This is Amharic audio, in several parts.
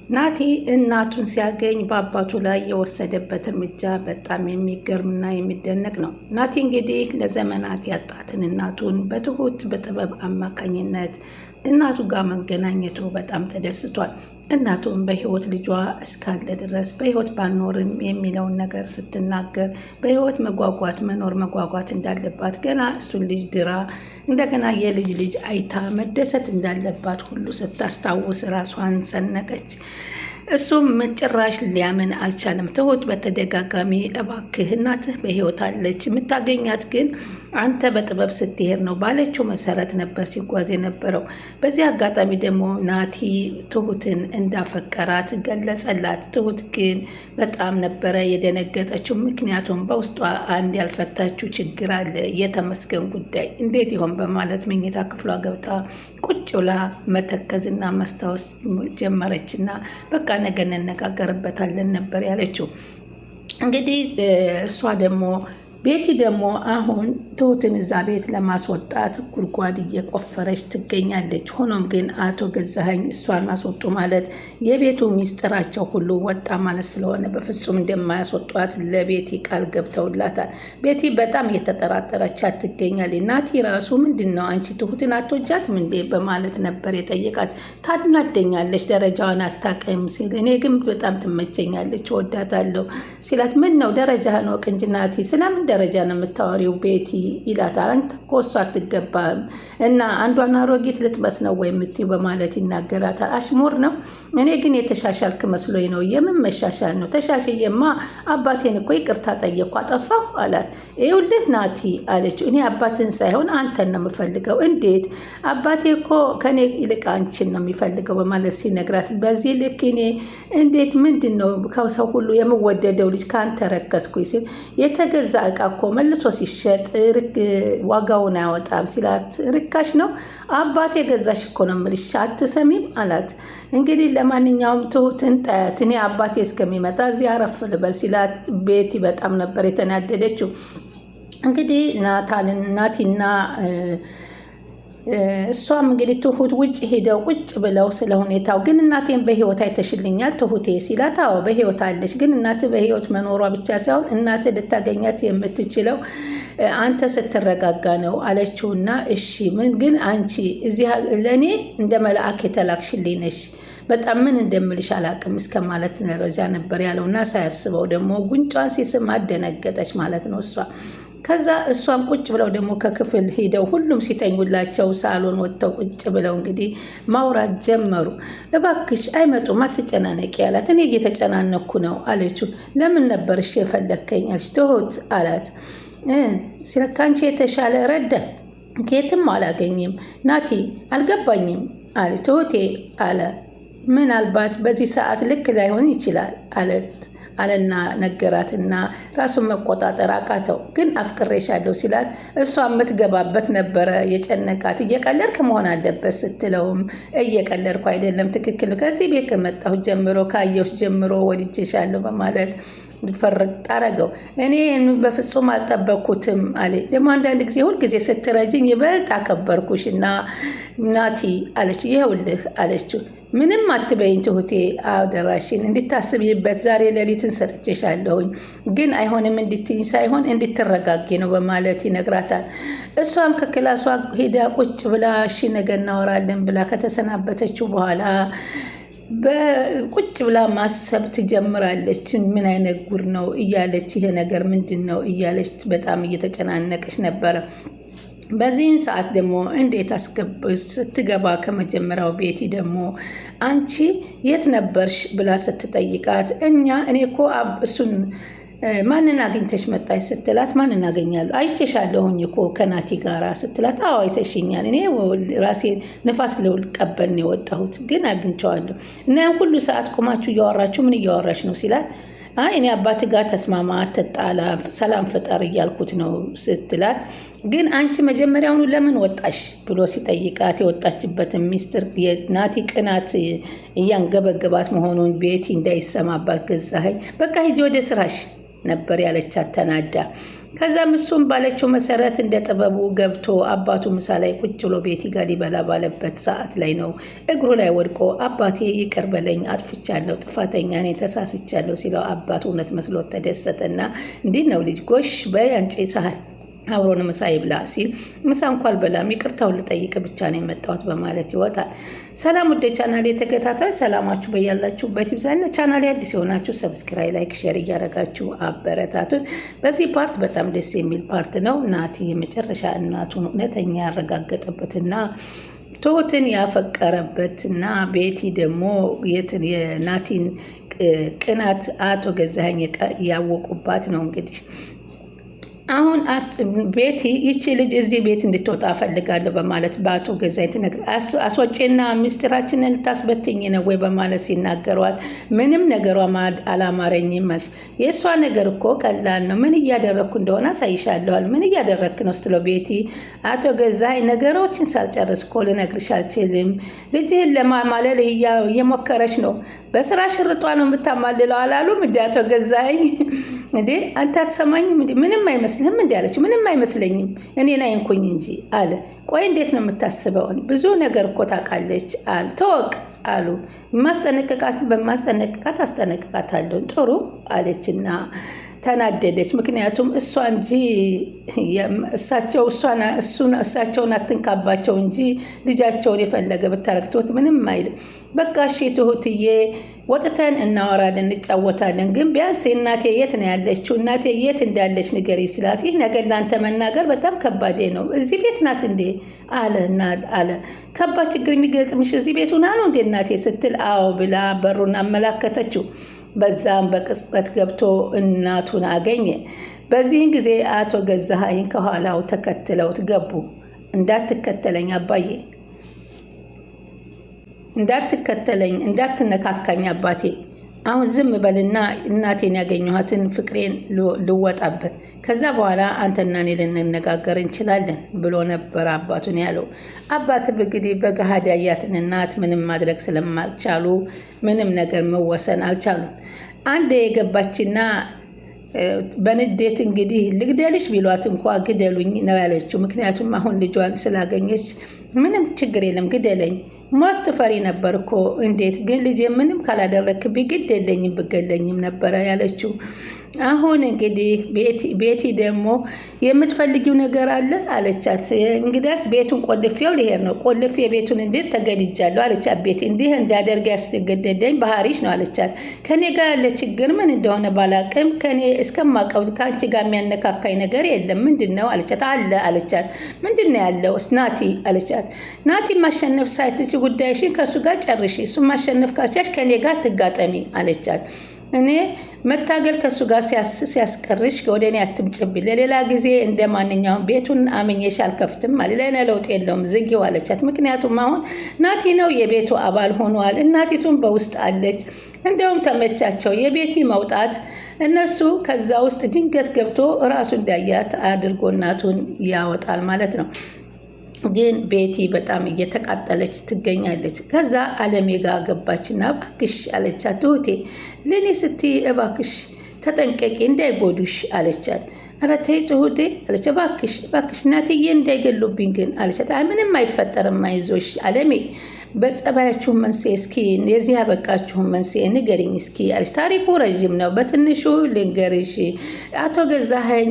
ናቲ እናቱን ሲያገኝ በአባቱ ላይ የወሰደበት እርምጃ በጣም የሚገርምና የሚደነቅ ነው። ናቲ እንግዲህ ለዘመናት ያጣትን እናቱን በትሁት በጥበብ አማካኝነት እናቱ ጋር መገናኘቱ በጣም ተደስቷል። እናቱን በህይወት ልጇ እስካለ ድረስ በህይወት ባልኖርም የሚለውን ነገር ስትናገር በህይወት መኖር መጓጓት እንዳለባት ገና እሱን ልጅ ድራ እንደገና የልጅ ልጅ አይታ መደሰት እንዳለባት ሁሉ ስታስታውስ ራሷን ሰነቀች። እሱም ጭራሽ ሊያምን አልቻለም። ትሁት በተደጋጋሚ እባክህ እናትህ በህይወት አለች፣ የምታገኛት ግን አንተ በጥበብ ስትሄድ ነው ባለችው መሰረት ነበር ሲጓዝ የነበረው። በዚህ አጋጣሚ ደግሞ ናቲ ትሁትን እንዳፈቀራት ገለጸላት። ትሁት ግን በጣም ነበረ የደነገጠችው። ምክንያቱም በውስጧ አንድ ያልፈታችው ችግር አለ። የተመስገን ጉዳይ እንዴት ይሆን በማለት መኝታ ክፍሏ ገብታ ቁጭ ብላ መተከዝና ማስታወስ ጀመረችና በቃ ነገ እንነጋገርበታለን ነበር ያለችው። እንግዲህ እሷ ደግሞ ቤቲ ደግሞ አሁን ትሁትን እዛ ቤት ለማስወጣት ጉድጓድ እየቆፈረች ትገኛለች። ሆኖም ግን አቶ ገዛኸኝ እሷን ማስወጡ ማለት የቤቱ ሚስጥራቸው ሁሉ ወጣ ማለት ስለሆነ በፍጹም እንደማያስወጧት ለቤቲ ቃል ገብተውላታል። ቤቲ በጣም እየተጠራጠረቻት ትገኛለች። ናቲ ራሱ ምንድን ነው አንቺ ትሁትን አትወጃትም እንዴ በማለት ነበር የጠየቃት። ታድናደኛለች፣ ደረጃዋን አታውቅም ሲል እኔ ግን በጣም ትመቸኛለች፣ እወዳታለሁ ሲላት ምን ነው ደረጃህን ወቅ እንጂ ናቲ ስለምን ደረጃ ነው የምታወሪው ቤቲ ይላታል። አንተ እኮ እሷ አትገባም እና አንዷን አሮጊት ልትበስ ነው ወይ የምትይው በማለት ይናገራታል። አሽሙር ነው። እኔ ግን የተሻሻልክ መስሎኝ ነው። የምን መሻሻል ነው? ተሻሽዬማ አባቴን እኮ ይቅርታ ጠየቅኩ አጠፋሁ አላት። ይኸውልህ ናቲ አለችው፣ እኔ አባትን ሳይሆን አንተን ነው የምፈልገው። እንዴት? አባቴ እኮ ከኔ ይልቅ አንቺን ነው የሚፈልገው በማለት ሲነግራት፣ በዚህ ልክ እኔ እንዴት ምንድን ነው ከሰው ሁሉ የምወደደው ልጅ ከአንተ ረከስኩኝ ሲል የተገዛ እቃ እኮ መልሶ ሲሸጥ ዋጋውን አያወጣም ሲላት፣ ርካሽ ነው አባቴ የገዛሽ እኮ ነው የምልሽ አትሰሚም አላት። እንግዲህ ለማንኛውም ትሁትን ጣያት፣ እኔ አባቴ እስከሚመጣ እዚህ አረፍ ልበል ሲላት ቤቲ በጣም ነበር የተናደደችው። እንግዲህ ናቲና እሷም እንግዲህ ትሁት ውጭ ሄደው ቁጭ ብለው ስለ ሁኔታው ግን እናቴን በህይወት አይተሽልኛል ትሁቴ ሲላት፣ አዎ በህይወት አለች፣ ግን እናት በህይወት መኖሯ ብቻ ሳይሆን እናት ልታገኛት የምትችለው አንተ ስትረጋጋ ነው አለችውና፣ እሺ ምን ግን አንቺ እዚህ ለእኔ እንደ መልአክ የተላክሽልኝ ነሽ፣ በጣም ምን እንደምልሽ አላቅም እስከ ማለት ደረጃ ነበር ያለውና ሳያስበው ደግሞ ጉንጯን ሲስም አደነገጠች ማለት ነው እሷ። ከዛ እሷም ቁጭ ብለው ደግሞ ከክፍል ሄደው ሁሉም ሲተኙላቸው ሳሎን ወጥተው ቁጭ ብለው እንግዲህ ማውራት ጀመሩ። እባክሽ አይመጡም አትጨናነቂ ያላት። እኔ እየተጨናነኩ ነው አለችው። ለምን ነበር እሺ የፈለግከኝ አለች። ትሁት አላት ከአንቺ የተሻለ ረዳት ከየትም አላገኝም ናቲ አልገባኝም አለ። ትሁቴ አለ ምናልባት በዚህ ሰዓት ልክ ላይሆን ይችላል አለና ነገራትና ራሱን መቆጣጠር አቃተው። ግን አፍቅሬሻለሁ ሲላት እሷ የምትገባበት ነበረ የጨነቃት። እየቀለድክ መሆን አለበት ስትለውም እየቀለድኩ አይደለም ትክክል፣ ከዚህ ቤት ከመጣሁ ጀምሮ ካየሁሽ ጀምሮ ወድጄሻለሁ በማለት ፈርጥ አረገው። እኔ በፍጹም አልጠበቅኩትም አለ። ደግሞ አንዳንድ ጊዜ ሁልጊዜ ስትረጅኝ ይበልጥ አከበርኩሽ እና ናቲ አለች። ይኸውልህ አለችው ምንም አትበይኝ ትሁቴ አደራሽን እንድታስብይበት ዛሬ ሌሊትን ሰጥቼሻለሁኝ፣ ግን አይሆንም እንድትይኝ ሳይሆን እንድትረጋጊ ነው በማለት ይነግራታል። እሷም ከክላሷ ሄዳ ቁጭ ብላ እሺ ነገ እናወራለን ብላ ከተሰናበተችው በኋላ በቁጭ ብላ ማሰብ ትጀምራለች። ምን አይነት ጉር ነው እያለች ይሄ ነገር ምንድን ነው እያለች በጣም እየተጨናነቀች ነበረ። በዚህን ሰዓት ደግሞ እንዴት ስትገባ ከመጀመሪያው ቤቲ ደግሞ አንቺ የት ነበርሽ ብላ ስትጠይቃት እኔ እኮ እሱን ማንን አግኝተሽ መጣሽ ስትላት፣ ማንን አገኛለሁ አይቼሻለሁኝ እኮ ከናቲ ጋራ ስትላት፣ አዎ አይተሽኛል፣ እኔ ራሴ ንፋስ ልቀበል ነው የወጣሁት፣ ግን አግኝቼዋለሁ እና ያን ሁሉ ሰዓት ቆማችሁ እያወራችሁ ምን እያወራሽ ነው ሲላት፣ እኔ አባት ጋር ተስማማ አትጣላ ሰላም ፍጠር እያልኩት ነው ስትላት፣ ግን አንቺ መጀመሪያውኑ ለምን ወጣሽ ብሎ ሲጠይቃት የወጣችበትን ሚስጥር የናቲ ቅናት እያንገበገባት መሆኑን ቤቲ እንዳይሰማባት ገዛኸኝ በቃ ሂጂ ወደ ስራሽ ነበር ያለቻት ተናዳ። ከዛም እሱም ባለችው መሰረት እንደ ጥበቡ ገብቶ አባቱ ምሳ ላይ ቁጭ ብሎ ቤቲ ጋር ሊበላ ባለበት ሰዓት ላይ ነው እግሩ ላይ ወድቆ አባቴ ይቅር በለኝ፣ አጥፍቻለሁ፣ ጥፋተኛ ነኝ፣ ተሳስቻለሁ ሲለው አባቱ እውነት መስሎት ተደሰተና እንዴት ነው ልጅ ጎሽ በይ አንጪ ሳህን አብሮን ምሳ ይብላ ሲል ምሳ እንኳን በላም ይቅርታውን ልጠይቅ ብቻ ነው የመጣሁት በማለት ይወጣል። ሰላም ወደ ቻናሌ ተከታታዮች ሰላማችሁ በያላችሁበት ይብዛልና ቻናሌ አዲስ የሆናችሁ ሰብስክራይብ፣ ላይክ፣ ሼር እያደረጋችሁ አበረታቱን። በዚህ ፓርት በጣም ደስ የሚል ፓርት ነው። ናቲ የመጨረሻ እናቱን እውነተኛ ያረጋገጠበትና ትሁትን ያፈቀረበትና ቤቲ ደግሞ የናቲን ቅናት አቶ ገዛኸኝ ያወቁባት ነው እንግዲህ አሁን ቤቲ ይቺ ልጅ እዚህ ቤት እንድትወጣ ፈልጋለሁ በማለት በአቶ ገዛኸኝ ትነግር አስወጪና ሚስጥራችንን ልታስበትኝ ነው ወይ በማለት ሲናገሯት ምንም ነገሯ አላማረኝም ማለት የእሷ ነገር እኮ ቀላል ነው፣ ምን እያደረግኩ እንደሆነ አሳይሻለሁ። ምን እያደረግክ ነው ስትለው ቤቲ አቶ ገዛኸኝ ነገሮችን ሳልጨርስ እኮ ልነግርሽ አልችልም። ልጅህን ለማማለል እየሞከረች ነው፣ በስራ ሽርጧ ነው የምታማልለው አላሉም እንደ አቶ ገዛኸኝ እንዴ አንተ አትሰማኝም እንዴ? ምንም አይመስልህም እንዴ አለችው። ምንም አይመስለኝም እኔን አይንኩኝ እንጂ አለ። ቆይ እንዴት ነው የምታስበውን? ብዙ ነገር እኮ ታውቃለች አሉ። ተወቅ አሉ። በማስጠነቅቃት አስጠነቅቃታለሁ። ጥሩ አለችና ተናደደች። ምክንያቱም እሷ እንጂ እሳቸውን አትንካባቸው እንጂ ልጃቸውን የፈለገ ብታረግቶት ምንም አይልም። በቃ እሺ ትሁትዬ ወጥተን እናወራለን እንጫወታለን፣ ግን ቢያንስ እናቴ የት ነው ያለችው? እናቴ የት እንዳለች ንገሪ ሲላት ይህ ነገር ለአንተ መናገር በጣም ከባዴ ነው። እዚህ ቤት ናት እንዴ አለ። ከባድ ችግር የሚገጥምሽ እዚህ ቤት ሆና ነው እንዴ እናቴ ስትል አዎ ብላ በሩን አመላከተችው። በዛም በቅጽበት ገብቶ እናቱን አገኘ። በዚህን ጊዜ አቶ ገዛኸኝ ከኋላው ተከትለውት ገቡ። እንዳትከተለኝ አባዬ፣ እንዳትነካካኝ አባቴ፣ አሁን ዝም በልና እናቴን ያገኘኋትን ፍቅሬን ልወጣበት፣ ከዛ በኋላ አንተና እኔ ልንነጋገር እንችላለን ብሎ ነበር አባቱን ያለው። አባትም እንግዲህ በገሃድ ያያትን እናት ምንም ማድረግ ስለማልቻሉ ምንም ነገር መወሰን አልቻሉም። አንድ የገባችና በንዴት እንግዲህ ልግደልሽ ቢሏት እንኳ ግደሉኝ ነው ያለችው። ምክንያቱም አሁን ልጇን ስላገኘች ምንም ችግር የለም ግደለኝ፣ ሞት ትፈሪ ነበር እኮ እንዴት ግን ልጄ ምንም ካላደረክብኝ ግድ የለኝም ብገለኝም ነበረ ያለችው። አሁን እንግዲህ ቤቲ ደግሞ የምትፈልጊው ነገር አለ አለቻት። እንግዲያስ ቤቱን ቆልፌው ልሄድ ነው፣ ቆልፌ ቤቱን እንዴት ተገድጃለሁ አለቻት። ቤቲ እንዲህ እንዳደርግ ያስገደደኝ ባህሪሽ ነው አለቻት። ከኔ ጋር ያለ ችግር ምን እንደሆነ ባላቅም ከኔ እስከማቀው ከአንቺ ጋር የሚያነካካኝ ነገር የለም። ምንድን ነው አለቻት። አለ አለቻት። ምንድን ነው ያለው ናቲ አለቻት። ናቲ ማሸነፍ ሳይትች ጉዳይሽን ከእሱ ጋር ጨርሺ፣ እሱ ማሸነፍ ካልቻልሽ ከኔ ጋር ትጋጠሚ አለቻት። እኔ መታገል ከሱ ጋር ሲያስቀርሽ ወደ እኔ አትምጭብኝ፣ ለሌላ ጊዜ እንደ ማንኛውም ቤቱን አምኜሽ አልከፍትም አለ። ለእኔ ለውጥ የለውም ዝጊው አለቻት። ምክንያቱም አሁን ናቲ ነው የቤቱ አባል ሆኗል፣ እናቲቱን በውስጥ አለች። እንደውም ተመቻቸው የቤቲ መውጣት። እነሱ ከዛ ውስጥ ድንገት ገብቶ እራሱ እንዳያት አድርጎ እናቱን ያወጣል ማለት ነው። ግን ቤቲ በጣም እየተቃጠለች ትገኛለች። ከዛ አለሜ ጋር ገባችና እባክሽ አለቻት። ትሁቴ ለእኔ ስትይ እባክሽ ተጠንቀቂ እንዳይጎዱሽ አለቻት። ኧረ ተይ ትሁቴ አለች። እባክሽ እናትዬ እንዳይገሉብኝ ግን አለቻት። ምንም አይፈጠርም አይዞሽ አለሜ፣ በጸባያችሁ መንስኤ እስኪ የዚህ ያበቃችሁን መንስኤ ንገሪኝ እስኪ አለች። ታሪኩ ረዥም ነው፣ በትንሹ ልንገርሽ። አቶ ገዛኸኝ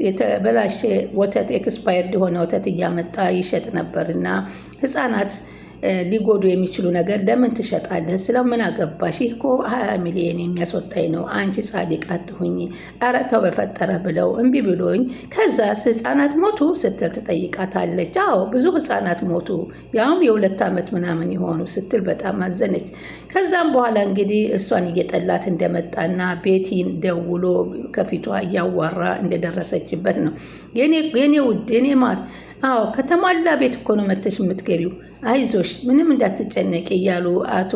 የተበላሸ ወተት ኤክስፓየርድ የሆነ ወተት እያመጣ ይሸጥ ነበርና ህፃናት ሊጎዱ የሚችሉ ነገር ለምን ትሸጣለህ ስለው ምን አገባሽ ይህ እኮ 20 ሚሊዮን የሚያስወጣኝ ነው፣ አንቺ ጻድቅ አትሁኝ፣ ኧረ ተው በፈጠረ ብለው እምቢ ብሎኝ ከዛ ህፃናት ሞቱ ስትል ትጠይቃታለች። አዎ ብዙ ህፃናት ሞቱ ያውም የ2 ዓመት ምናምን የሆኑ ስትል በጣም አዘነች። ከዛም በኋላ እንግዲህ እሷን እየጠላት እንደመጣና ቤቲን ደውሎ ከፊቷ እያዋራ እንደደረሰችበት ነው። የኔ ውድ የኔ ማር፣ አዎ ከተሟላ ቤት እኮ ነው መተሽ የምትገቢው፣ አይዞሽ ምንም እንዳትጨነቂ እያሉ አቶ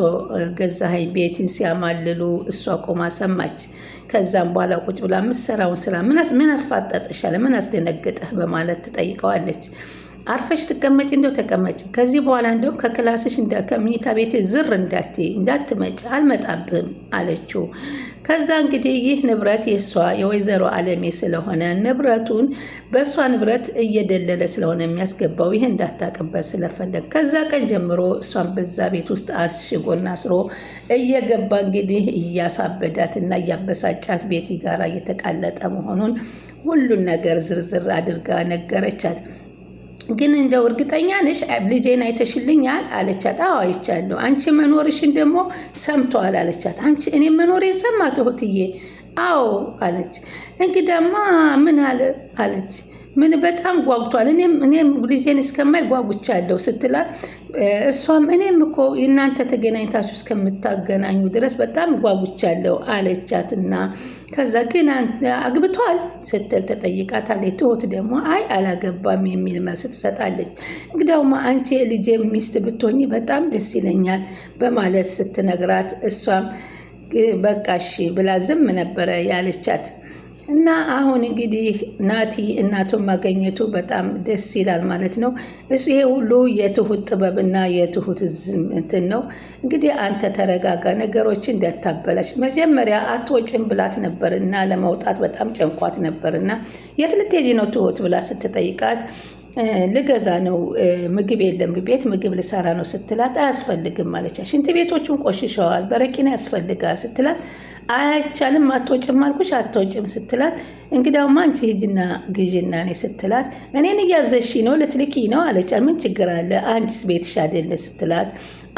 ገዛኸኝ ቤቲን ሲያማልሉ እሷ ቆማ ሰማች። ከዛም በኋላ ቁጭ ብላ የምትሰራውን ስራ ምን አስፋጠጥሻል? ምን አስደነገጠህ? በማለት ትጠይቀዋለች። አርፈሽ ትቀመጭ እንደው ተቀመጭ። ከዚህ በኋላ እንደው ከክላስሽ ከመኝታ ቤት ዝር እንዳትመጭ አልመጣብህም አለችው። ከዛ እንግዲህ ይህ ንብረት የእሷ የወይዘሮ አለሜ ስለሆነ ንብረቱን በእሷ ንብረት እየደለለ ስለሆነ የሚያስገባው ይህ እንዳታቅበት ስለፈለግ ከዛ ቀን ጀምሮ እሷን በዛ ቤት ውስጥ አሽጎና አስሮ እየገባ እንግዲህ እያሳበዳት እና እያበሳጫት ቤቲ ጋራ እየተቃለጠ መሆኑን ሁሉን ነገር ዝርዝር አድርጋ ነገረቻት። ግን እንደው እርግጠኛ ነሽ ልጄን አይተሽልኛል አለቻት። አዎ አይቻለሁ። አንቺ መኖርሽን ደግሞ ሰምተዋል አለቻት። አንቺ እኔ መኖሬን ሰማት እህትዬ? አዎ አለች። እንግዳማ ምን አለ አለች። ምን በጣም ጓጉቷል። እኔም ልጄን እስከማይ ጓጉቻለሁ ስትላት እሷም እኔም እኮ እናንተ ተገናኝታችሁ እስከምታገናኙ ድረስ በጣም ጓጉቻለሁ አለቻትና ከዛ ግን አግብቷል ስትል ተጠይቃታለች። ትሁት ደግሞ አይ አላገባም የሚል መልስ ትሰጣለች። እንግዲያውማ አንቺ የልጄ ሚስት ብትሆኚ በጣም ደስ ይለኛል በማለት ስትነግራት እሷም በቃ እሺ ብላ ዝም ነበረ ያለቻት። እና አሁን እንግዲህ ናቲ እናቱን ማገኘቱ በጣም ደስ ይላል ማለት ነው። እሱ ይሄ ሁሉ የትሁት ጥበብና የትሁት እንትን ነው። እንግዲህ አንተ ተረጋጋ፣ ነገሮችን እንዳታበላሽ። መጀመሪያ አትወጭም ብላት ነበር እና ለመውጣት በጣም ጨንቋት ነበር እና የት ልትሄጂ ነው ትሁት ብላ ስትጠይቃት ልገዛ ነው፣ ምግብ የለም ቤት ምግብ ልሰራ ነው ስትላት አያስፈልግም አለቻት። ሽንት ቤቶቹን ቆሽሸዋል፣ በረኪና ያስፈልጋል ስትላት አይቻልም አትወጭም አልኩሽ አትወጭም ስትላት እንግዲያውማ አንቺ ሂጂና ግዢና ነይ ስትላት እኔን እያዘሽ ነው ልትልኪ ነው አለቻት። ምን ችግር አለ አንቺስ ቤትሽ አይደለ ስትላት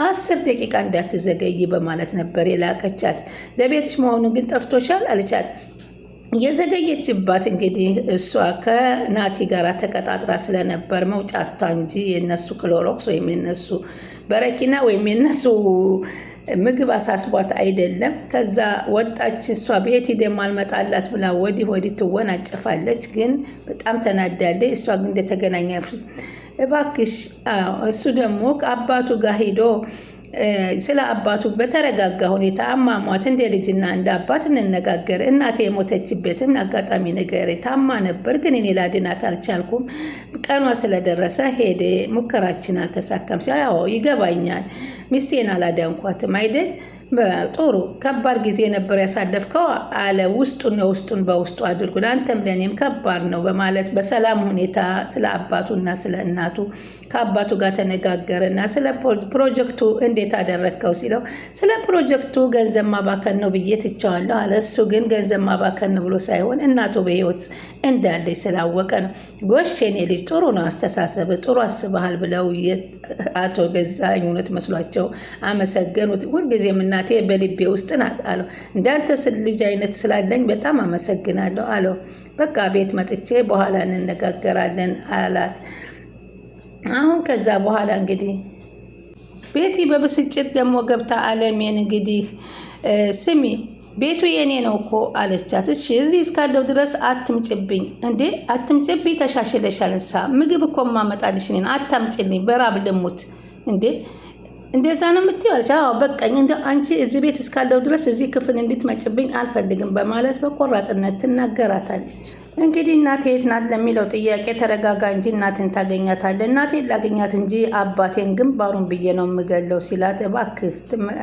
10 ደቂቃ እንዳትዘገይ በማለት ነበር የላከቻት። ለቤትሽ መሆኑ ግን ጠፍቶሻል አለቻት። የዘገየችባት እንግዲህ እሷ ከናቲ ጋር ተቀጣጥራ ስለነበር መውጫቷ እንጂ የነሱ ክሎሮክስ ወይም የነሱ በረኪና ወይም የነሱ ምግብ አሳስቧት አይደለም። ከዛ ወጣች። እሷ ቤቲ ደግሞ አልመጣላት ብላ ወዲህ ትወናጨፋለች። ግን በጣም ተናዳለች። እሷ ግን እንደተገናኘ እባክሽ እሱ ደግሞ ከአባቱ ጋር ሄዶ ስለ አባቱ በተረጋጋ ሁኔታ አሟሟት እንደ ልጅና እንደ አባት እንነጋገር። እናቴ የሞተችበትን አጋጣሚ ነገር ታማ ነበር፣ ግን እኔ ላድናት አልቻልኩም። ቀኗ ስለደረሰ ሄደ፣ ሙከራችን አልተሳካም። ያው ይገባኛል፣ ሚስቴን አላዳንኳትም አይደል? ጥሩ ከባድ ጊዜ ነበር ያሳለፍከው አለ። ውስጡን በውስጡ አድርጉ፣ ለአንተም ለእኔም ከባድ ነው በማለት በሰላም ሁኔታ ስለ አባቱና ስለ እናቱ ከአባቱ ጋር ተነጋገረና ስለ ፕሮጀክቱ እንዴት አደረግከው ሲለው ስለ ፕሮጀክቱ ገንዘብ ማባከን ነው ብዬ ትቸዋለሁ አለ። እሱ ግን ገንዘብ ማባከን ነው ብሎ ሳይሆን እናቱ በሕይወት እንዳለች ስላወቀ ነው። ጎሽ የኔ ልጅ ጥሩ ነው አስተሳሰብ፣ ጥሩ አስበሃል ብለው አቶ ገዛኸኝ እውነት መስሏቸው አመሰገኑት። ሁልጊዜም እናቴ በልቤ ውስጥ ናት አለው። እንዳንተ ልጅ አይነት ስላለኝ በጣም አመሰግናለሁ አለው። በቃ ቤት መጥቼ በኋላ እንነጋገራለን አላት። አሁን ከዛ በኋላ እንግዲህ ቤቲ በብስጭት ደግሞ ገብታ አለሜን እንግዲህ ስሚ ቤቱ የኔ ነው እኮ አለቻት። እሺ እዚህ እስካለው ድረስ አትምጭብኝ እንዴ አትምጭብኝ፣ ተሻሽለሻልንሳ ምግብ እኮ ማመጣልሽ ነኝ፣ አታምጭልኝ በራብ ልሙት እንዴ እንደዛ ነው የምትይው አለች። አዎ በቃኝ፣ እንደ አንቺ እዚህ ቤት እስካለው ድረስ እዚህ ክፍል እንድትመጭብኝ አልፈልግም በማለት በቆራጥነት ትናገራታለች። እንግዲህ እናቴ የት ናት ለሚለው ጥያቄ ተረጋጋ እንጂ እናትን ታገኛታለህ። እናቴን ላገኛት እንጂ አባቴን ግንባሩን ብዬ ነው የምገለው ሲላት፣ እባክህ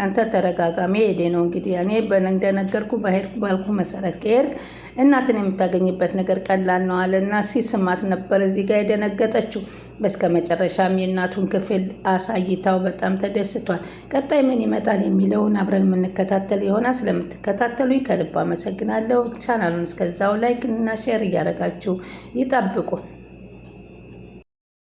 አንተ ተረጋጋ፣ መሄዴ ነው እንግዲህ እኔ እንደነገርኩ በሄድኩ ባልኩ መሰረት ከሄድክ እናትን የምታገኝበት ነገር ቀላል ነው አለና ሲስማት ነበር እዚህ ጋር የደነገጠችው። በስከ መጨረሻም የእናቱን ክፍል አሳይታው በጣም ተደስቷል። ቀጣይ ምን ይመጣል የሚለውን አብረን የምንከታተል ይሆናል። ስለምትከታተሉኝ ከልብ አመሰግናለሁ። ቻናሉን እስከዛው ላይክ እና ሼር እያደረጋችሁ ይጠብቁ።